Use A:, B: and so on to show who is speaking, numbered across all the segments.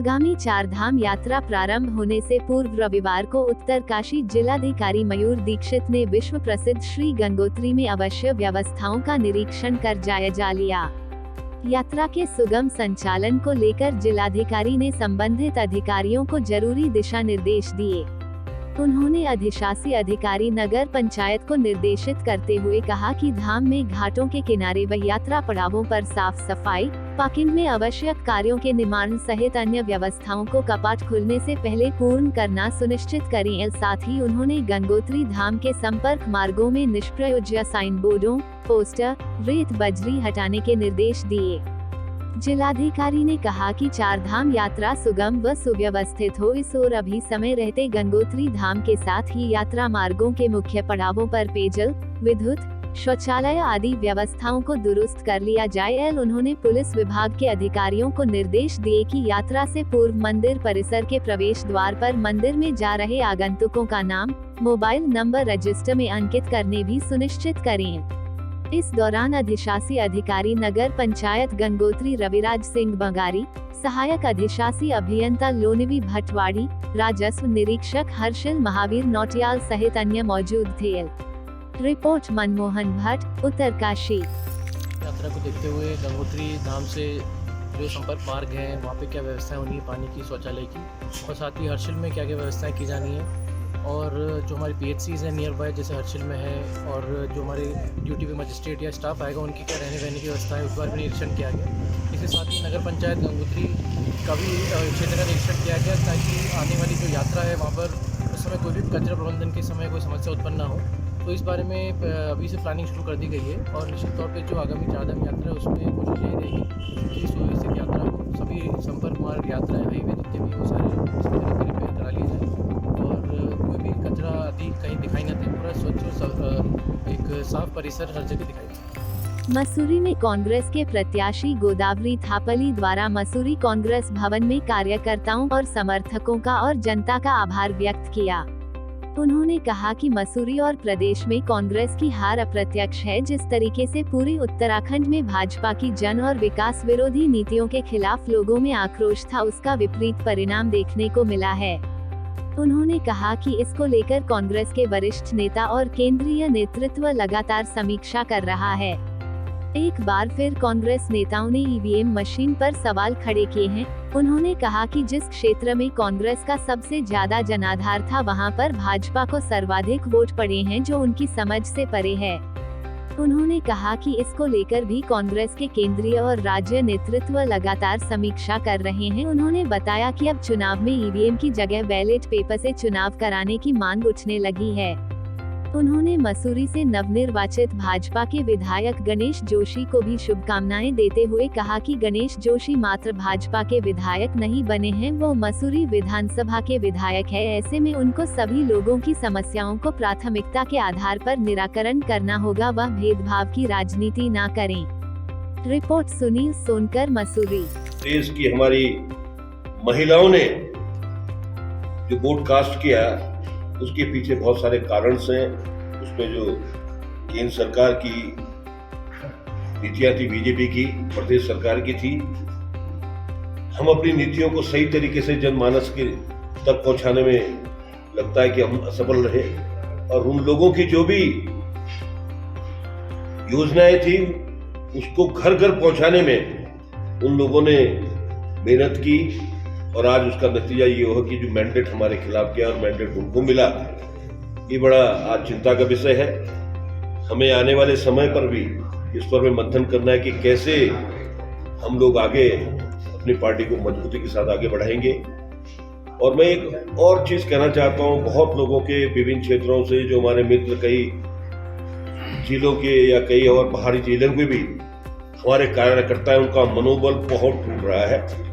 A: आगामी चारधाम यात्रा प्रारंभ होने से पूर्व रविवार को उत्तरकाशी जिलाधिकारी मयूर दीक्षित ने विश्व प्रसिद्ध श्री गंगोत्री में आवश्यक व्यवस्थाओं का निरीक्षण कर जायजा लिया। यात्रा के सुगम संचालन को लेकर जिलाधिकारी ने संबंधित अधिकारियों को जरूरी दिशा निर्देश दिए। उन्होंने अधिशासी अधिकारी नगर पंचायत को निर्देशित करते हुए कहा कि धाम में घाटों के किनारे व यात्रा पड़ावों पर साफ सफाई, पार्किंग में आवश्यक कार्यों के निर्माण सहित अन्य व्यवस्थाओं को कपाट खुलने से पहले पूर्ण करना सुनिश्चित करें। साथ ही उन्होंने गंगोत्री धाम के संपर्क मार्गों में निष्प्रयोज्य साइन बोर्डों, पोस्टर, रेत बजरी हटाने के निर्देश दिए। जिलाधिकारी ने कहा कि चारधाम यात्रा सुगम व सुव्यवस्थित हो, इस ओर अभी समय रहते गंगोत्री धाम के साथ ही यात्रा मार्गों के मुख्य पड़ावों पर पेयजल, विद्युत, शौचालय आदि व्यवस्थाओं को दुरुस्त कर लिया जाए। उन्होंने पुलिस विभाग के अधिकारियों को निर्देश दिए कि यात्रा से पूर्व मंदिर परिसर के प्रवेश द्वार पर मंदिर में जा रहे आगंतुकों का नाम, मोबाइल नंबर रजिस्टर में अंकित करने भी सुनिश्चित करें। इस दौरान अधिशासी अधिकारी नगर पंचायत गंगोत्री रविराज सिंह बंगारी, सहायक अधिशासी अभियंता लोनिवी भटवाड़ी, राजस्व निरीक्षक हर्षिल महावीर नौटियाल सहित अन्य मौजूद थे। रिपोर्ट मनमोहन भट्ट, उत्तरकाशी।
B: यात्रा को देखते हुए गंगोत्री धाम से जो संपर्क मार्ग है वहाँ पे क्या व्यवस्थाएं होनी है, पानी की, शौचालय की, और साथ ही हर्षिल में क्या क्या व्यवस्थाएं की जानी है, और जो हमारी PHCs हैं नियर बाय जैसे हर्षिल में है, और जो हमारे ड्यूटी पे मजिस्ट्रेट या स्टाफ आएगा उनकी क्या रहने रहने की व्यवस्था है, उस बार भी निरीक्षण किया गया। इसके साथ ही नगर पंचायत गंगोत्री का भी क्षेत्र का निरीक्षण किया गया ताकि आने वाली जो यात्रा है वहाँ पर उस समय कोई भी कचरा प्रबंधन के समय कोई समस्या उत्पन्न ना हो। तो इस बारे में अभी से प्लानिंग शुरू कर दी गई है, और निश्चित तौर पर जो आगामी चारधाम यात्रा है उसमें कोशिश यही रहेगी कि सुव्यवस्थित यात्रा हो, सभी संपर्क मार्ग यात्राएँ हाईवे जितने भी वो सारे रिपेयर करा लिए जाए, और कोई भी कचरा आदि कहीं दिखाई न दे, पूरा स्वच्छ एक साफ परिसर हर जगह दिखाई दे।
A: मसूरी में कांग्रेस के प्रत्याशी गोदावरी थापली द्वारा मसूरी कांग्रेस भवन में कार्यकर्ताओं और समर्थकों का और जनता का आभार व्यक्त किया। उन्होंने कहा कि मसूरी और प्रदेश में कांग्रेस की हार अप्रत्यक्ष है। जिस तरीके से पूरे उत्तराखंड में भाजपा की जन और विकास विरोधी नीतियों के खिलाफ लोगों में आक्रोश था, उसका विपरीत परिणाम देखने को मिला है। उन्होंने कहा कि इसको लेकर कांग्रेस के वरिष्ठ नेता और केंद्रीय नेतृत्व लगातार समीक्षा कर रहा है। एक बार फिर कांग्रेस नेताओं ने EVM मशीन पर सवाल खड़े किए हैं। उन्होंने कहा कि जिस क्षेत्र में कांग्रेस का सबसे ज्यादा जनाधार था वहां पर भाजपा को सर्वाधिक वोट पड़े हैं, जो उनकी समझ से परे है। उन्होंने कहा कि इसको लेकर भी कांग्रेस के केंद्रीय और राज्य नेतृत्व लगातार समीक्षा कर रहे हैं। उन्होंने बताया कि अब चुनाव में EVM की जगह बैलेट पेपर से चुनाव कराने की मांग उठने लगी है। उन्होंने मसूरी से नवनिर्वाचित भाजपा के विधायक गणेश जोशी को भी शुभकामनाएं देते हुए कहा कि गणेश जोशी मात्र भाजपा के विधायक नहीं बने हैं, वो मसूरी विधानसभा के विधायक है। ऐसे में उनको सभी लोगों की समस्याओं को प्राथमिकता के आधार पर निराकरण करना होगा, वह भेदभाव की राजनीति ना करें। रिपोर्ट सुनील सोनकर, मसूरी।
C: देश की हमारी महिलाओं ने जो वोट कास्ट किया उसके पीछे बहुत सारे कारण हैं। उसमें जो केंद्र सरकार की नीतियां थी, बीजेपी की, प्रदेश सरकार की थी, हम अपनी नीतियों को सही तरीके से जनमानस के तक पहुंचाने में लगता है कि हम असफल रहे, और उन लोगों की जो भी योजनाएं थी उसको घर घर पहुंचाने में उन लोगों ने मेहनत की, और आज उसका नतीजा ये हो कि जो मैंडेट हमारे खिलाफ किया और मैंडेट उनको मिला, ये बड़ा आज चिंता का विषय है। हमें आने वाले समय पर भी इस पर भी मंथन करना है कि कैसे हम लोग आगे अपनी पार्टी को मजबूती के साथ आगे बढ़ाएंगे। और मैं एक और चीज कहना चाहता हूँ, बहुत लोगों के विभिन्न क्षेत्रों से जो हमारे मित्र कई जिलों के या कई और बाहरी जिलों के भी हमारे कार्यकर्ता है, उनका मनोबल बहुत टूट रहा है।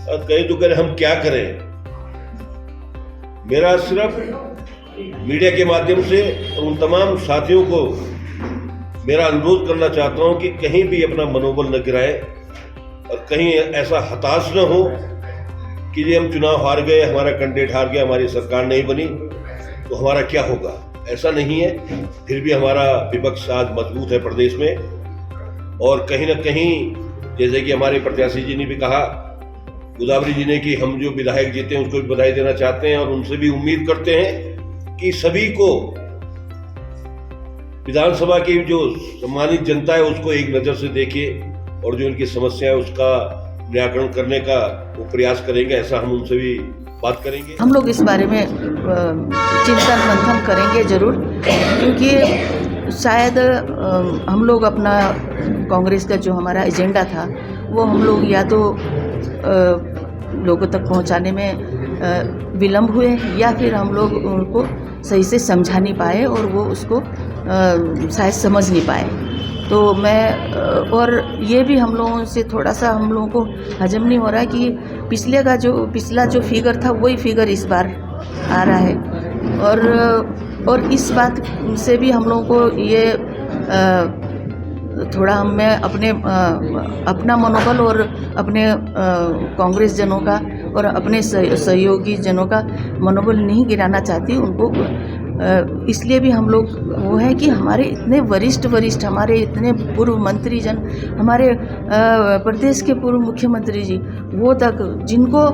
C: और कहीं तो करें हम क्या करें। मेरा सिर्फ मीडिया के माध्यम से और उन तमाम साथियों को मेरा अनुरोध करना चाहता हूं कि कहीं भी अपना मनोबल न गिराएं, और कहीं ऐसा हताश न हो कि ये हम चुनाव हार गए, हमारा कैंडिडेट हार गया, हमारी सरकार नहीं बनी तो हमारा क्या होगा। ऐसा नहीं है। फिर भी हमारा विपक्ष आज मजबूत है प्रदेश में, और कहीं ना कहीं जैसे कि हमारे प्रत्याशी जी ने भी कहा, गोदावरी जी ने कि हम जो विधायक जीते हैं उसको भी बधाई देना चाहते हैं और उनसे भी उम्मीद करते हैं कि सभी को विधानसभा की जो सम्मानित जनता है उसको एक नज़र से देखे और जो उनकी समस्या है उसका निराकरण करने का वो प्रयास करेंगे। ऐसा हम उनसे भी बात करेंगे।
D: हम लोग इस बारे में चिंतन मंथन करेंगे जरूर, क्योंकि शायद हम लोग अपना कांग्रेस का जो हमारा एजेंडा था वो हम लोग या तो लोगों तक पहुंचाने में विलम्ब हुए या फिर हम लोग उनको सही से समझा नहीं पाए और वो उसको शायद समझ नहीं पाए। तो मैं और ये भी हम लोगों से थोड़ा सा हम लोगों को हजम नहीं हो रहा कि पिछला जो फिगर था वही फिगर इस बार आ रहा है और इस बात से भी हम लोगों को ये थोड़ा मैं अपना मनोबल और अपने कांग्रेस जनों का और अपने सहयोगी जनों का मनोबल नहीं गिराना चाहती उनको। इसलिए भी हम लोग वो है कि हमारे इतने वरिष्ठ हमारे इतने पूर्व मंत्री जन, हमारे प्रदेश के पूर्व मुख्यमंत्री जी, वो तक जिनको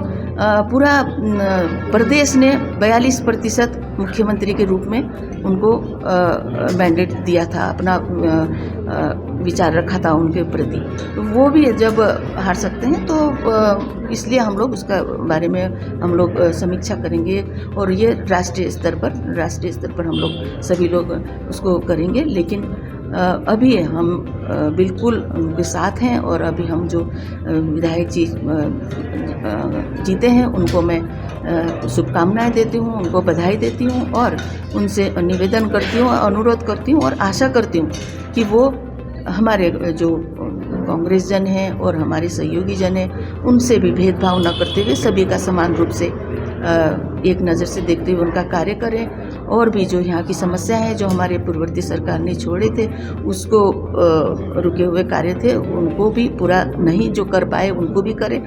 D: पूरा प्रदेश ने 42% मुख्यमंत्री के रूप में उनको मैंडेट दिया था, अपना विचार रखा था उनके प्रति, वो भी जब हार सकते हैं तो इसलिए हम लोग उसका बारे में हम लोग समीक्षा करेंगे और ये राष्ट्रीय स्तर पर हम लोग सभी लोग उसको करेंगे। लेकिन अभी हम बिल्कुल उनके साथ हैं और अभी हम जो विधायक जी जीते हैं उनको मैं शुभकामनाएं देती हूँ, उनको बधाई देती हूँ और उनसे निवेदन करती हूँ, अनुरोध करती हूँ और आशा करती हूँ कि वो हमारे जो कांग्रेस जन हैं और हमारे सहयोगी जन हैं उनसे भी भेदभाव न करते हुए सभी का समान रूप से एक नज़र से देखते हुए उनका कार्य करें और भी जो यहाँ की समस्या है जो हमारे पूर्ववर्ती सरकार ने छोड़े थे उसको रुके हुए कार्य थे उनको भी पूरा नहीं जो कर पाए उनको भी करें।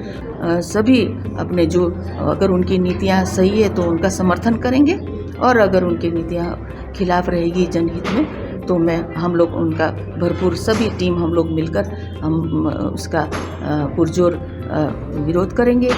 D: सभी अपने जो अगर उनकी नीतियाँ सही है तो उनका समर्थन करेंगे और अगर उनकी नीतियाँ खिलाफ रहेगी जनहित में तो हम लोग उनका भरपूर सभी टीम हम लोग मिलकर हम उसका पुरजोर विरोध करेंगे